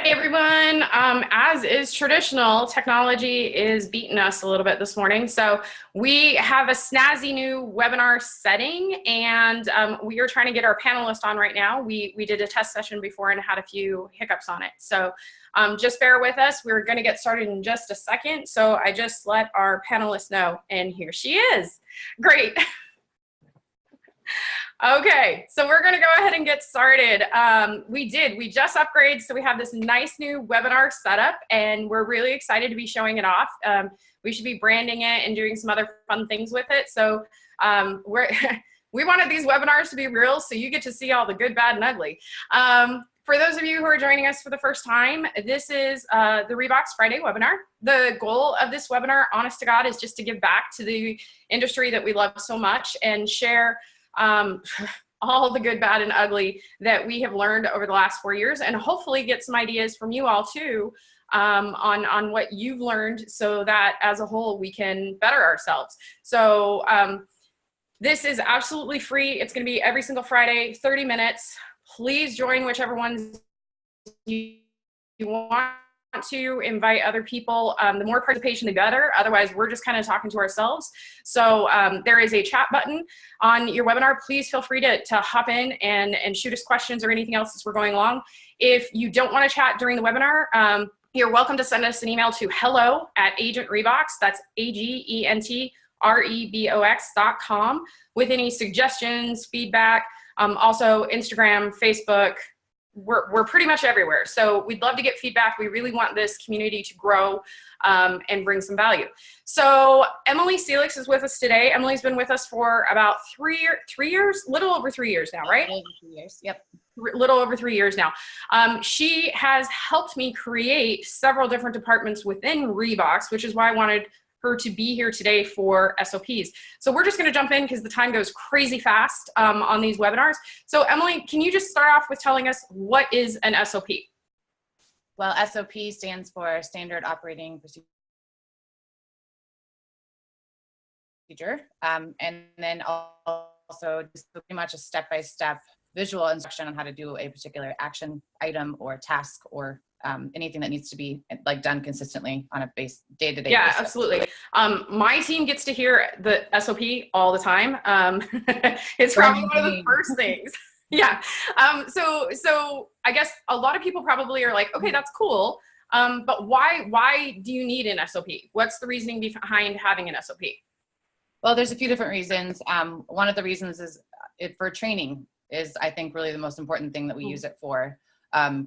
Hey everyone, as is traditional, technology is beating us a little bit this morning. So we have a snazzy new webinar setting, and we are trying to get our panelists on right now. We did a test session before and had a few hiccups on it. So just bear with us. We're going to get started in just a second. So I just let our panelists know, and here she is. Great. Okay, so we're going to go ahead and get started. We just upgraded, so we have this nice new webinar setup, and we're really excited to be showing it off. We should be branding it and doing some other fun things with it. So we wanted these webinars to be real, so you get to see all the good, bad, and ugly. For those of you who are joining us for the first time, this is the REbox Friday webinar. The goal of this webinar, honest to God, is just to give back to the industry that we love so much and share all the good, bad, and ugly that we have learned over the last 4 years, and hopefully get some ideas from you all too on what you've learned, so that as a whole we can better ourselves. So this is absolutely free. It's going to be every single Friday, 30 minutes. Please join whichever ones you want to. Invite other people. The more participation, the better. Otherwise, we're just kind of talking to ourselves. So there is a chat button on your webinar. Please feel free to hop in and shoot us questions or anything else as we're going along. If you don't want to chat during the webinar, you're welcome to send us an email to hello@AgentREbox. That's AgentREbox.com with any suggestions, feedback. Also Instagram, Facebook. We're pretty much everywhere. So we'd love to get feedback. We really want this community to grow and bring some value. So Emily Selix is with us today. Emily's been with us for about 3 years, little over 3 years now, right? Over 3 years, yep. Little over 3 years now. She has helped me create several different departments within REbox, which is why I wanted her to be here today for SOPs. So we're just going to jump in because the time goes crazy fast on these webinars. So Emily, can you just start off with telling us what is an SOP? Well, SOP stands for Standard Operating Procedure. And then also just pretty much a step-by-step visual instruction on how to do a particular action item or task or anything that needs to be done consistently on a day-to-day basis. basis. Absolutely. My team gets to hear the SOP all the time. It's probably one of the first things. Yeah. So I guess a lot of people probably are like, okay, that's cool. But why do you need an SOP? What's the reasoning behind having an SOP? Well, there's a few different reasons. One of the reasons is for training is, I think, really the most important thing that we use it for.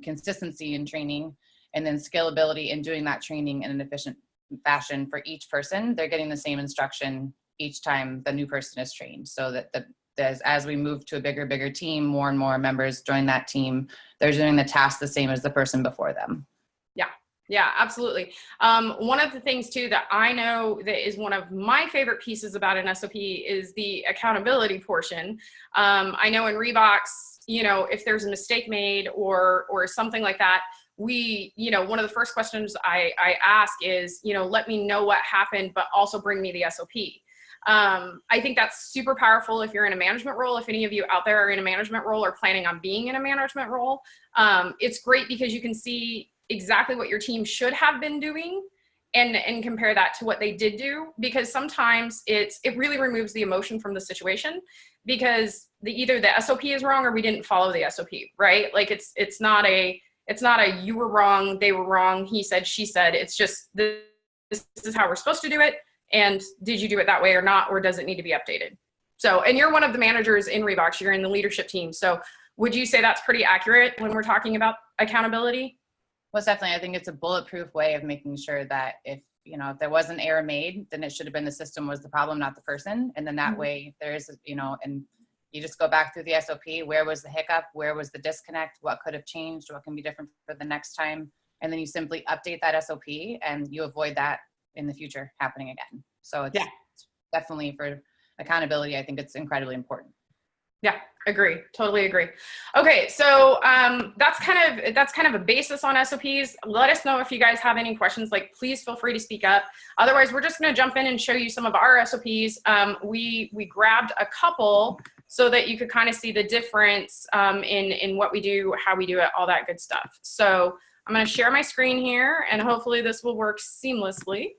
Consistency in training, and then scalability in doing that training in an efficient fashion for each person. They're getting the same instruction each time the new person is trained, so that as we move to a bigger team, more and more members join that team, they're doing the task the same as the person before them. Yeah, absolutely. One of the things too that I know that is one of my favorite pieces about an SOP is the accountability portion. I know in REbox, if there's a mistake made or something like that, one of the first questions I ask is, let me know what happened, but also bring me the SOP. I think that's super powerful if you're in a management role. If any of you out there are in a management role or planning on being in a management role, it's great because you can see exactly what your team should have been doing and compare that to what they did do, because sometimes it really removes the emotion from the situation, because either the SOP is wrong or we didn't follow the SOP, right? Like it's not a you were wrong, they were wrong, he said, she said. It's just this is how we're supposed to do it, and did you do it that way or not, or does it need to be updated? So, and you're one of the managers in REbox, you're in the leadership team, so would you say that's pretty accurate when we're talking about accountability? Well, definitely. I think it's a bulletproof way of making sure that if there was an error made, then it should have been the system was the problem, not the person. And then that way there is, and you just go back through the SOP. Where was the hiccup? Where was the disconnect? What could have changed? What can be different for the next time? And then you simply update that SOP and you avoid that in the future happening again. So it's definitely, for accountability, I think it's incredibly important. Yeah, agree. Totally agree. Okay, so that's kind of a basis on SOPs. Let us know if you guys have any questions. Please feel free to speak up. Otherwise, we're just going to jump in and show you some of our SOPs. We grabbed a couple so that you could kind of see the difference in what we do, how we do it, all that good stuff. So I'm going to share my screen here, and hopefully this will work seamlessly.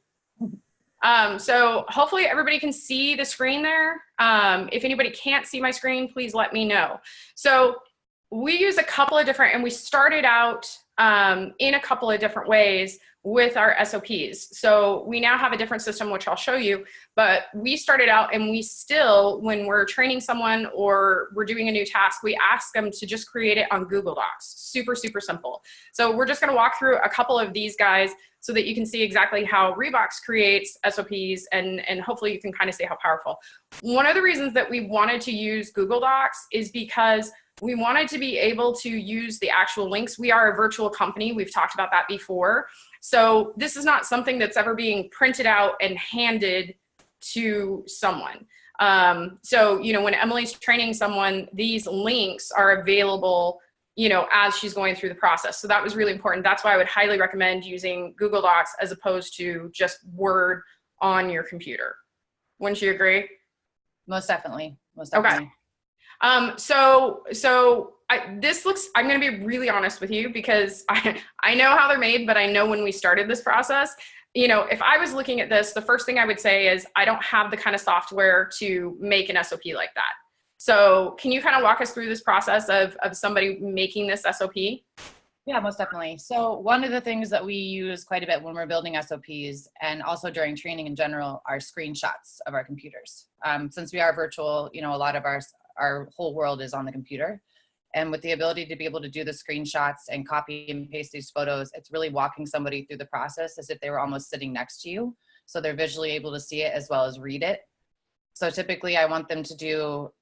So hopefully everybody can see the screen there. If anybody can't see my screen, please let me know. So we use a couple of different, and we started out in a couple of different ways with our SOPs. So we now have a different system, which I'll show you, but we started out, and we still, when we're training someone or we're doing a new task, we ask them to just create it on Google Docs. Super, super simple. So we're just gonna walk through a couple of these guys so that you can see exactly how REbox creates SOPs, and hopefully you can kind of see how powerful. One of the reasons that we wanted to use Google Docs is because we wanted to be able to use the actual links. We are a virtual company. We've talked about that before. So this is not something that's ever being printed out and handed to someone. So, you know, when Emily's training someone, these links are available, you know, as she's going through the process. So that was really important. That's why I would highly recommend using Google Docs as opposed to just Word on your computer. Wouldn't you agree? Most definitely. Most definitely. Okay. This looks, I'm going to be really honest with you because I know how they're made, but I know when we started this process, you know, if I was looking at this, the first thing I would say is I don't have the kind of software to make an SOP like that. So can you kind of walk us through this process of somebody making this SOP? Yeah, most definitely. So one of the things that we use quite a bit when we're building SOPs and also during training in general are screenshots of our computers. Since we are virtual, you know, a lot of our whole world is on the computer. And with the ability to be able to do the screenshots and copy and paste these photos, it's really walking somebody through the process as if they were almost sitting next to you. So they're visually able to see it as well as read it. So typically I want them to do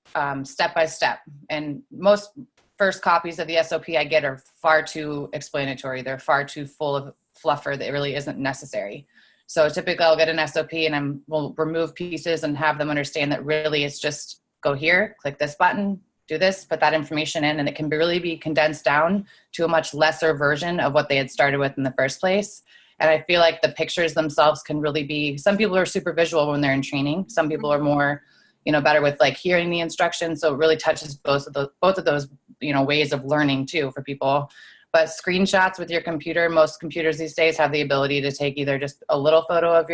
step by step. And most first copies of the SOP I get are far too explanatory. They're far too full of fluffer that really isn't necessary. So typically I'll get an SOP and we'll remove pieces and have them understand that really it's just go here, click this button, do this, put that information in, and it can really be condensed down to a much lesser version of what they had started with in the first place. And I feel like the pictures themselves can really be, some people are super visual when they're in training. Some people are more, you know, better with like hearing the instructions. So it really touches both of those, you know, ways of learning too for people. But screenshots with your computer, most computers these days have the ability to take either just a little photo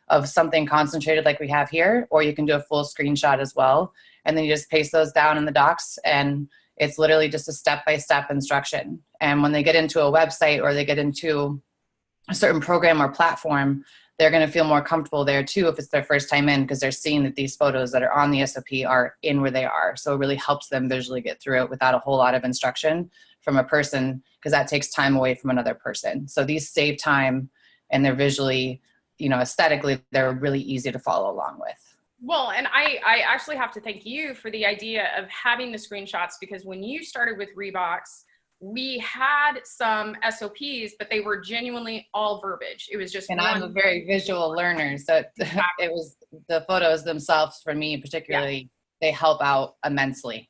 of something concentrated like we have here, or you can do a full screenshot as well. And then you just paste those down in the docs, and it's literally just a step-by-step instruction. And when they get into a website or they get into a certain program or platform, they're going to feel more comfortable there too if it's their first time in, because they're seeing that these photos that are on the SOP are in where they are. So it really helps them visually get through it without a whole lot of instruction from a person, because that takes time away from another person. So these save time, and they're visually, you know, aesthetically, they're really easy to follow along with. Well, and I actually have to thank you for the idea of having the screenshots, because when you started with REbox, we had some SOPs, but they were genuinely all verbiage. It was just And I'm a very visual learner, so it was the photos themselves for me particularly, they help out immensely.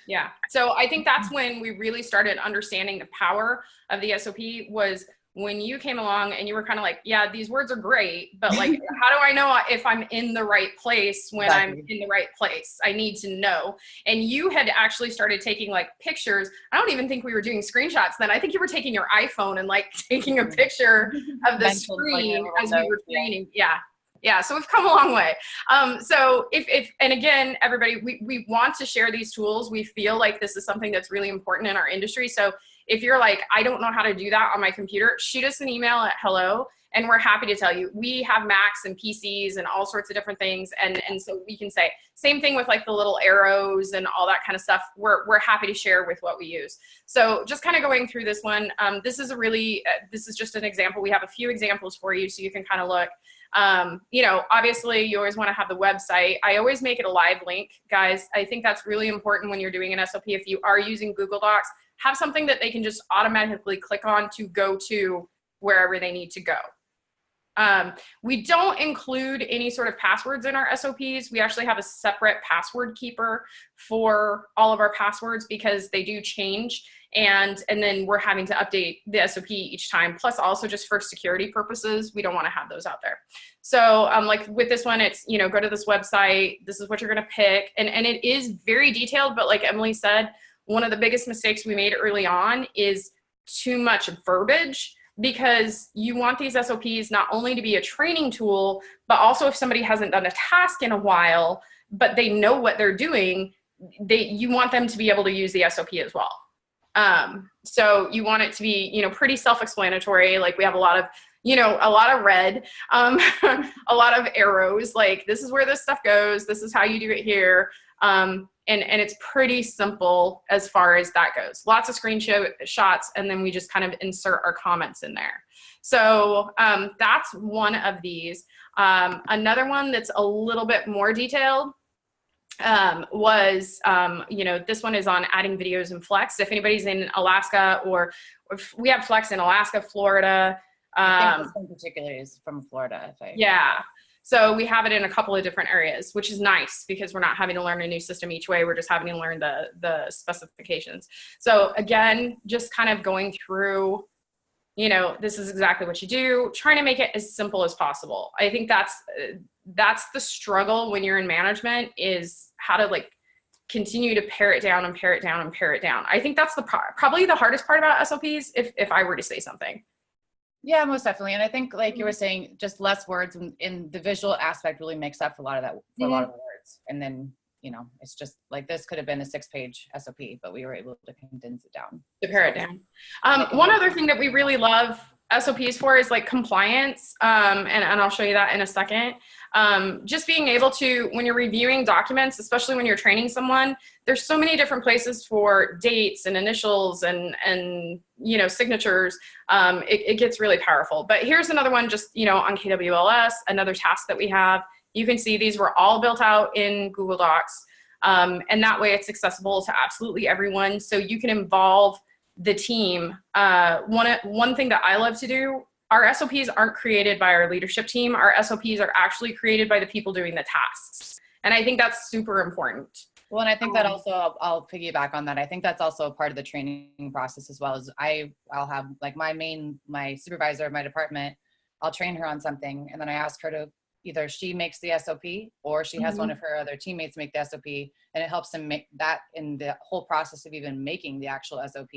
Yeah. So I think that's when we really started understanding the power of the SOP, was when you came along and you were kind of like, yeah, these words are great, but like, how do I know if I'm in the right place when I'm in the right place? I need to know. And you had actually started taking like pictures. I don't even think we were doing screenshots then. I think you were taking your iPhone and like taking a picture of the screen as we were training. Yeah. Yeah, so we've come a long way. So and again, everybody, we want to share these tools. We feel like this is something that's really important in our industry. So if you're like, I don't know how to do that on my computer, shoot us an email at hello, and we're happy to tell you. We have Macs and PCs and all sorts of different things. And so we can say, same thing with like the little arrows and all that kind of stuff. We're happy to share with what we use. So just kind of going through this one, this is just an example. We have a few examples for you so you can kind of look. You know, obviously you always want to have the website. I always make it a live link, guys. I think that's really important when you're doing an SOP. If you are using Google Docs, have something that they can just automatically click on to go to wherever they need to go. We don't include any sort of passwords in our SOPs. We actually have a separate password keeper for all of our passwords because they do change. And then we're having to update the SOP each time. Plus also just for security purposes, we don't want to have those out there. So like with this one, it's, you know, go to this website. This is what you're going to pick. And it is very detailed. But like Emily said, one of the biggest mistakes we made early on is too much verbiage, because you want these SOPs not only to be a training tool, but also if somebody hasn't done a task in a while, but they know what they're doing, you want them to be able to use the SOP as well. So you want it to be, you know, pretty self-explanatory. Like we have a lot of, you know, a lot of red, a lot of arrows, like this is where this stuff goes. This is how you do it here. And it's pretty simple as far as that goes. Lots of screenshots, and then we just kind of insert our comments in there. So that's one of these. Another one that's a little bit more detailed was, you know, this one is on adding videos in Flex. If anybody's in Alaska, or if we have Flex in Alaska, Florida. I think this one particularly is from Florida. Yeah. So we have it in a couple of different areas, which is nice because we're not having to learn a new system each way. We're just having to learn the specifications. So again, just kind of going through, you know, this is exactly what you do, trying to make it as simple as possible. I think that's the struggle when you're in management, is how to like continue to pare it down and pare it down and pare it down. I think that's probably the hardest part about SOPs, if I were to say something. Yeah, most definitely. And I think, like you were saying, just less words in the visual aspect really makes up for a lot of that, for a lot of the words. And then, you know, it's just like, this could have been a 6-page SOP, but we were able to condense it down. To pare it down. One other thing that we really love SOPs for is like compliance. And I'll show you that in a second. Just being able to, when you're reviewing documents, especially when you're training someone, there's so many different places for dates and initials and you know, signatures. It gets really powerful. But here's another one, just, you know, on KWLS, another task that we have. You can see these were all built out in Google Docs. And that way it's accessible to absolutely everyone. So you can involve the team. One thing that I love to do, our SOPs aren't created by our leadership team. Our SOPs are actually created by the people doing the tasks. And I think that's super important. Well, and I think that also, I'll piggyback on that. I think that's also a part of the training process as well. As I'll have like my supervisor of my department, I'll train her on something, and then I ask her to, either she makes the SOP or she has one of her other teammates make the SOP, and it helps them make that, in the whole process of even making the actual SOP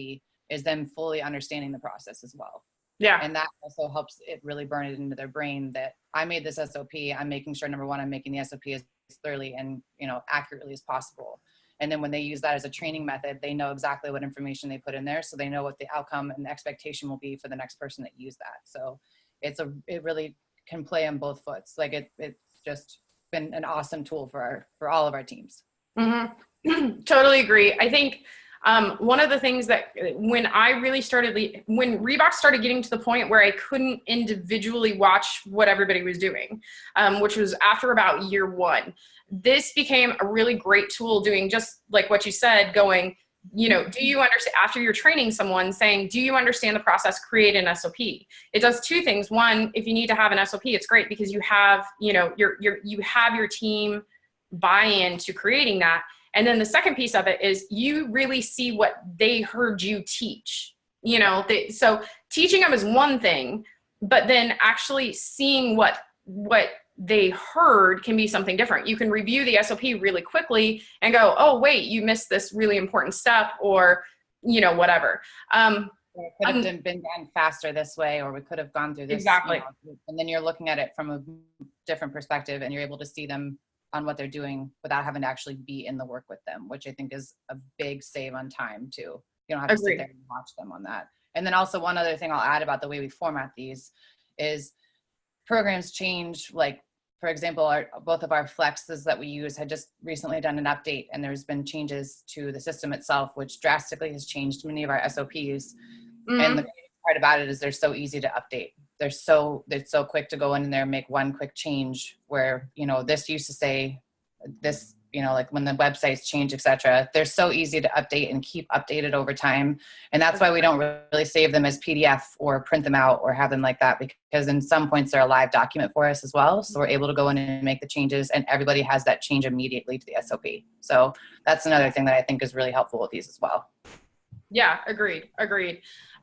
is them fully understanding the process as well. Yeah. And that also helps it really burn it into their brain that I made this SOP. I'm making sure, number one, I'm making the SOP as clearly and, you know, accurately as possible. And then when they use that as a training method, they know exactly what information they put in there. So they know what the outcome and the expectation will be for the next person that used that. So it really can play on both foots. Like it's just been an awesome tool for all of our teams. Totally agree. I think one of the things that when REbox started getting to the point where I couldn't individually watch what everybody was doing, which was after about year 1, this became a really great tool, doing just like what you said, going, you know, do you understand, after you're training someone, saying, do you understand the process, create an SOP. It does 2 things. One, if you need to have an SOP, it's great because you have, you know, you have your team buy in to creating that. And then the second piece of it is you really see what they heard you teach, you know, so teaching them is one thing, but then actually seeing what they heard can be something different. You can review the SOP really quickly and go, oh, wait, you missed this really important step, or, you know, whatever. It could have been done faster this way, or we could have gone through this. Exactly. You know, and then you're looking at it from a different perspective, and you're able to see them on what they're doing without having to actually be in the work with them, which I think is a big save on time too. You don't have to sit there and watch them on that. And then also one other thing I'll add about the way we format these is programs change. Like, for example, both of our flexes that we use had just recently done an update, and there's been changes to the system itself, which drastically has changed many of our SOPs. And the part about it is they're so easy to update. It's so quick to go in there and make one quick change, where, you know, this used to say this, you know, like when the websites change, etc. They're so easy to update and keep updated over time. And that's why we don't really save them as PDF or print them out or have them like that, because in some points they're a live document for us as well. So we're able to go in and make the changes, and everybody has that change immediately to the SOP. So that's another thing that I think is really helpful with these as well. Yeah, agreed.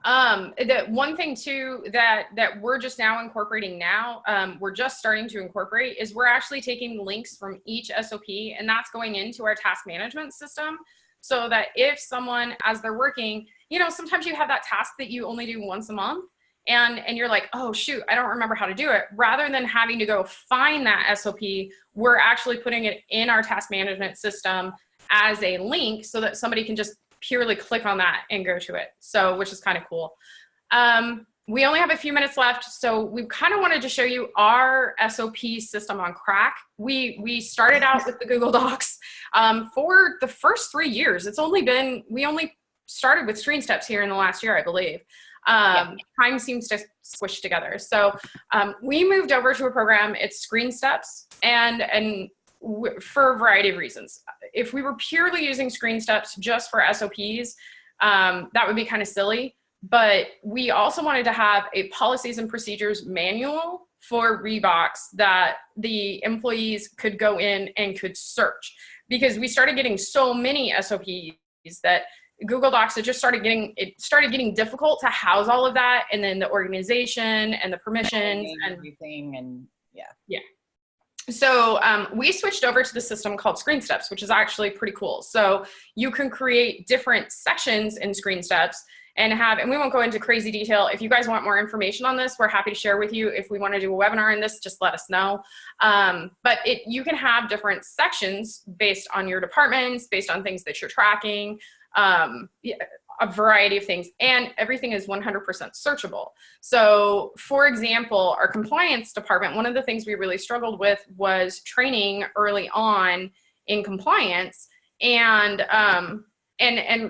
The one thing too that we're just now incorporating now, we're just starting to incorporate, is we're actually taking links from each SOP, and that's going into our task management system, so that if someone, as they're working, you know, sometimes you have that task that you only do once a month, and you're like, oh shoot, I don't remember how to do it. Rather than having to go find that SOP, we're actually putting it in our task management system as a link so that somebody can just purely click on that and go to it. So, which is kind of cool. We only have a few minutes left, so we kind of wanted to show you our SOP system on crack. We started out with the Google Docs for the first 3 years. It's only been, we only started with screen steps here in the last year, I believe. Time seems to squish together. So we moved over to a program, it's Screen Steps, and for a variety of reasons. If we were purely using Screen Steps just for SOPs, that would be kind of silly. But we also wanted to have a policies and procedures manual for REbox that the employees could go in and could search, because we started getting so many SOPs that Google Docs, it started getting difficult to house all of that, and then the organization and the permissions and everything, and yeah. So we switched over to the system called Screen Steps, which is actually pretty cool. So you can create different sections in Screen Steps and we won't go into crazy detail. If you guys want more information on this, we're happy to share with you. If we want to do a webinar on this, just let us know. But you can have different sections based on your departments, based on things that you're tracking, a variety of things, and everything is 100% searchable. So for example, our compliance department, one of the things we really struggled with was training early on in compliance and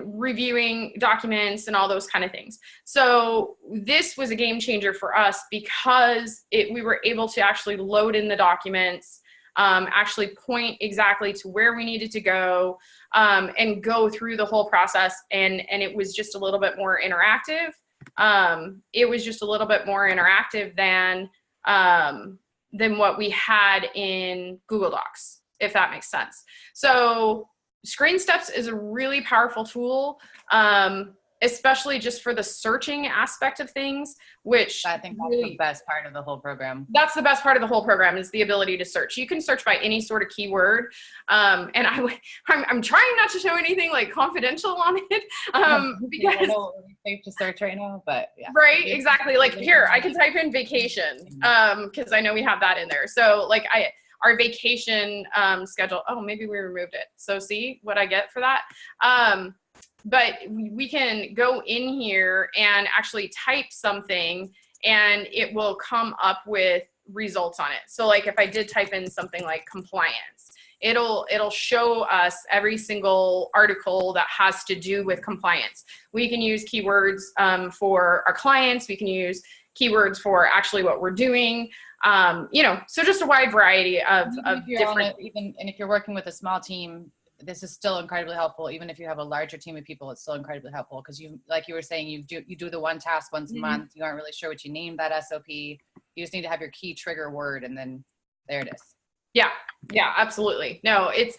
reviewing documents and all those kind of things. So this was a game changer for us because we were able to actually load in the documents, actually point exactly to where we needed to go, and go through the whole process. And it was just a little bit more interactive. It was just a little bit more interactive than what we had in Google Docs, if that makes sense. So Screen Steps is a really powerful tool, especially just for the searching aspect of things, which I think that's the best part of the whole program. That's the best part of the whole program, is the ability to search. You can search by any sort of keyword. And I'm trying not to show anything like confidential on it, because it's safe to search right now, but yeah. Right, exactly. Like here, I can type in vacation, because I know we have that in there. So like our vacation schedule, oh, maybe we removed it. So see what I get for that? But we can go in here and actually type something and it will come up with results on it. So like if I did type in something like compliance, it'll show us every single article that has to do with compliance. We can use keywords for our clients. We can use keywords for actually what we're doing. You know, so just a wide variety of different. And if you're working with a small team, this is still incredibly helpful. Even if you have a larger team of people, it's still incredibly helpful, because like you were saying, you do the one task once a month. You aren't really sure what you named that SOP. You just need to have your key trigger word, and then there it is. Yeah, absolutely. No, it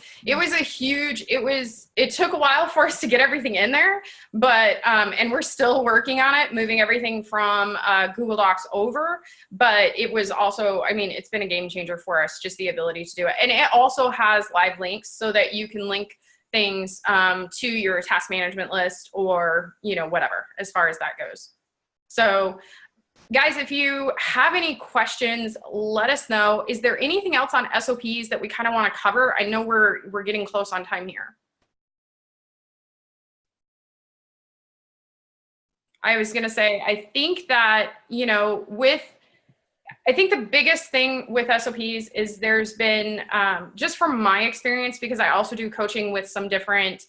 took a while for us to get everything in there, but, and we're still working on it, moving everything from Google Docs over, but it was also, I mean, it's been a game changer for us, just the ability to do it. And it also has live links so that you can link things to your task management list, or, you know, whatever, as far as that goes. So guys, if you have any questions, let us know. Is there anything else on SOPs that we kind of want to cover? I know we're getting close on time here. I was going to say, I think that, you know, I think the biggest thing with SOPs is there's been, just from my experience, because I also do coaching with some different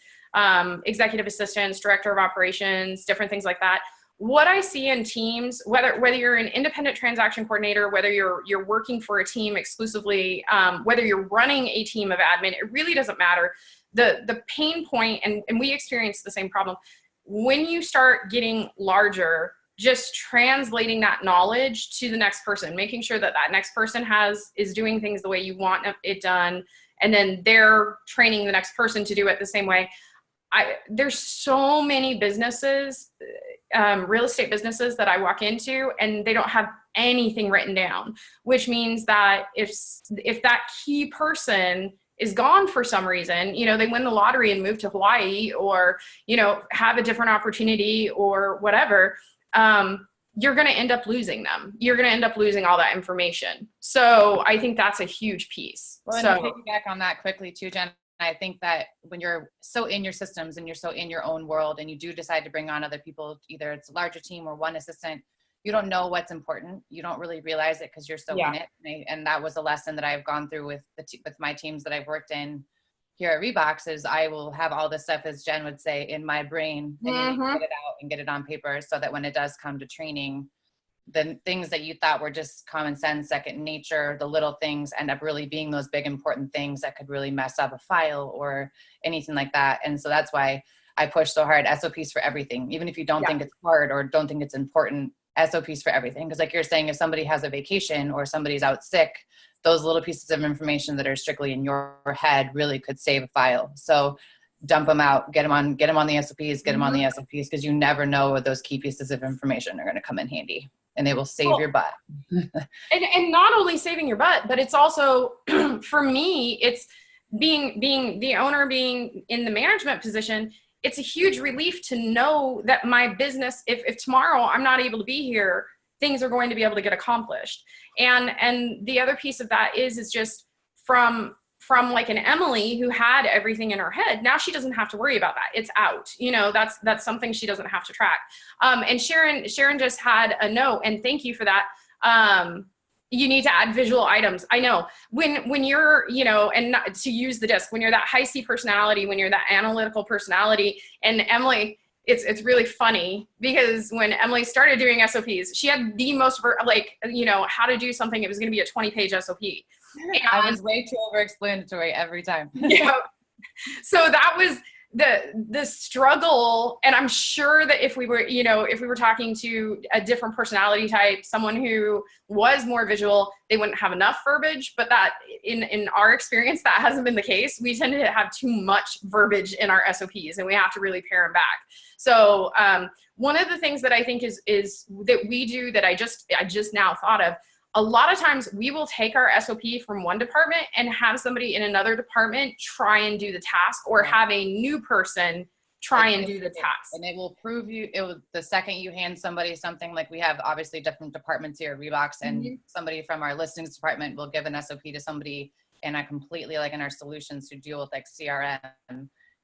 executive assistants, director of operations, different things like that. What I see in teams, whether you're an independent transaction coordinator, whether you're working for a team exclusively, whether you're running a team of admin, it really doesn't matter. The pain point, and we experience the same problem, when you start getting larger, just translating that knowledge to the next person, making sure that next person is doing things the way you want it done, and then they're training the next person to do it the same way. There's so many businesses, real estate businesses that I walk into, and they don't have anything written down, which means that if that key person is gone for some reason, you know, they win the lottery and move to Hawaii, or, you know, have a different opportunity or whatever, you're going to end up losing them. You're going to end up losing all that information. So I think that's a huge piece. Well, so and to piggyback on that quickly too, Jen, I think that when you're so in your systems and you're so in your own world, and you do decide to bring on other people, either it's a larger team or one assistant, you don't know what's important. You don't really realize it because you're so in it. And that was a lesson that I've gone through with my teams that I've worked in here at REbox, is I will have all this stuff, as Jen would say, in my brain, and you need to get it out and get it on paper, so that when it does come to training, the things that you thought were just common sense, second nature, the little things end up really being those big important things that could really mess up a file or anything like that. And so that's why I push so hard, SOPs for everything. Even if you don't think it's hard or don't think it's important, SOPs for everything. Because like you're saying, if somebody has a vacation or somebody's out sick, those little pieces of information that are strictly in your head really could save a file. So dump them out, get them on the SOPs, get them on the SOPs, because you never know where those key pieces of information are going to come in handy, and they will save your butt. and not only saving your butt, but it's also, for me, it's being the owner, being in the management position, it's a huge relief to know that my business, if tomorrow I'm not able to be here, things are going to be able to get accomplished. And the other piece of that is just from like an Emily who had everything in her head, now she doesn't have to worry about that. It's out, you know, that's something she doesn't have to track. And Sharon just had a note, and thank you for that. You need to add visual items. I know when you're, you know, and not to use the disc, when you're that high C personality, when you're that analytical personality, and Emily, it's really funny because when Emily started doing SOPs, she had the most, like, you know, how to do something. It was going to be a 20-page SOP. And I was way too over-explanatory every time. Yeah. So that was the struggle. And I'm sure that if we were talking to a different personality type, someone who was more visual, they wouldn't have enough verbiage. But that in our experience, that hasn't been the case. We tend to have too much verbiage in our SOPs, and we have to really pare them back. So one of the things that I think is that we do, that I just now thought of, a lot of times we will take our SOP from one department and have somebody in another department try and do the task, or have a new person try and do the task. And it will prove you, the second you hand somebody something, like we have obviously different departments here at REbox, and somebody from our listings department will give an SOP to somebody in a completely, like in our solutions, who deal with like CRM,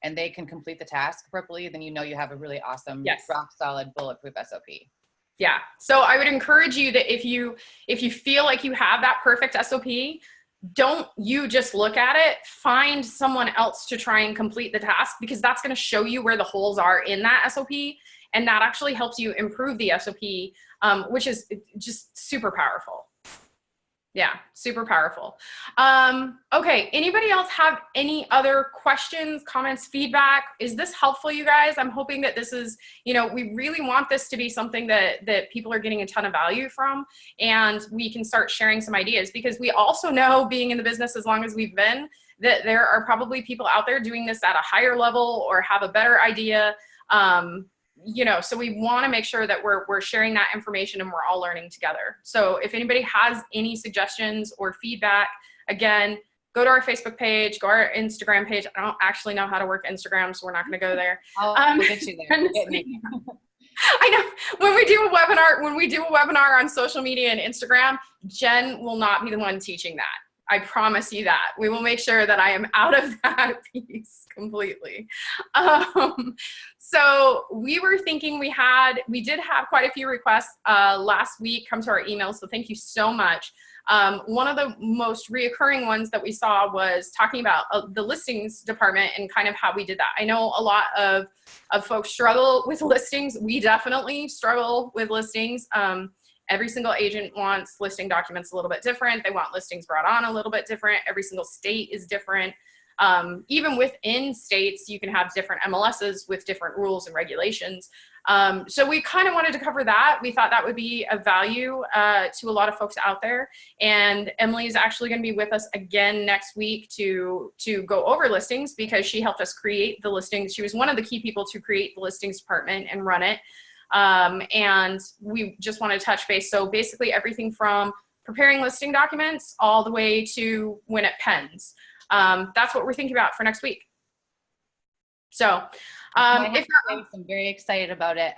and they can complete the task appropriately, then you know you have a really awesome, rock solid, bulletproof SOP. Yeah. So I would encourage you that if you feel like you have that perfect SOP, don't you just look at it, find someone else to try and complete the task, because that's going to show you where the holes are in that SOP. And that actually helps you improve the SOP, which is just super powerful. Yeah, super powerful. Okay, anybody else have any other questions, comments, feedback? Is this helpful, you guys? I'm hoping that this is, you know, we really want this to be something that people are getting a ton of value from, and we can start sharing some ideas, because we also know, being in the business as long as we've been, that there are probably people out there doing this at a higher level or have a better idea. You know, so we want to make sure that we're sharing that information and we're all learning together. So if anybody has any suggestions or feedback, again, go to our Facebook page, go to our Instagram page. I don't actually know how to work Instagram, so we're not going to go there. I'll get you there. Get me. I know when we do a webinar on social media and Instagram, Jen will not be the one teaching that. I promise you that. We will make sure that I am out of that piece completely. So we were thinking, we did have quite a few requests last week come to our email, so thank you so much. One of the most reoccurring ones that we saw was talking about the listings department and kind of how we did that. I know a lot of folks struggle with listings. We definitely struggle with listings. Every single agent wants listing documents a little bit different. They want listings brought on a little bit different. Every single state is different. Even within states, you can have different MLSs with different rules and regulations. So we kind of wanted to cover that. We thought that would be of value to a lot of folks out there. And Emily is actually going to be with us again next week to go over listings, because she helped us create the listings. She was one of the key people to create the listings department and run it. And we just want to touch base. So basically everything from preparing listing documents all the way to when it pens. that's what we're thinking about for next week. So if I'm very excited about it.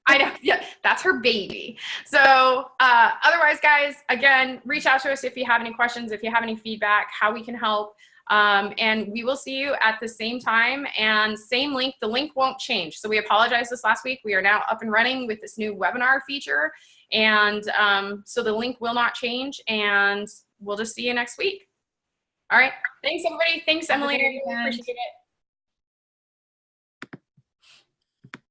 I know, yeah, that's her baby. So otherwise, guys, again, reach out to us if you have any questions, if you have any feedback, how we can help. And we will see you at the same time and same link. The link won't change. So we apologize this last week. We are now up and running with this new webinar feature. And so the link will not change, and we'll just see you next week. All right. Thanks, everybody. Thanks, Emily. I really appreciate it.